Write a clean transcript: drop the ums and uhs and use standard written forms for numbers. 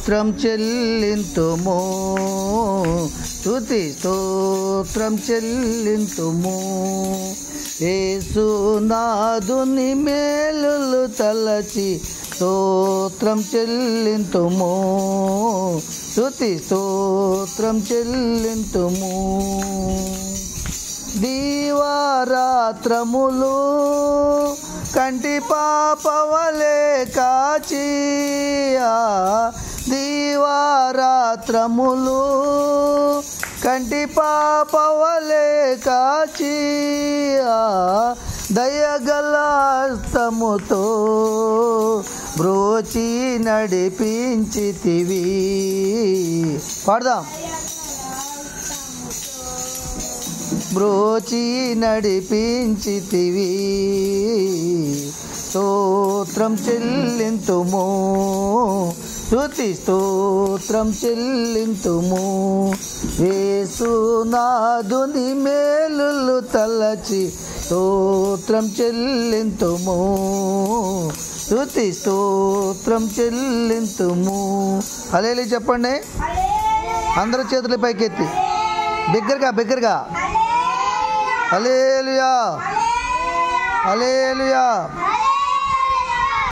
స్తోత్రం చెల్లింతుము, స్తుతి స్తోత్రం చెల్లింతుము. యేసునాథుని మేలులు తలచి స్తోత్రం చెల్లింతుము, స్తుతి స్తోత్రం చెల్లింతుము. దీవారాత్రములు కంటి పాపవలే కాచి, దీవారాత్రములు కంటి పాపవలే కాచి, దయగల హస్తముతో బ్రోచి నడిపించితివి. పాడదాం. బ్రోచి నడిపించితివి, స్తోత్రం చెల్లింతుము, స్తుతి స్తోత్రం చెల్లింతుము. యేసునాథుని మేలులు తలచి స్తోత్రం చెల్లింతుము, స్తుతి స్తోత్రం చెల్లింతుము. హల్లెలూయా చెప్పండి అందరూ, చేతుల పైకెత్తి బిగ్గరగా బిగ్గరగా. హల్లెలూయా హల్లెలూయా.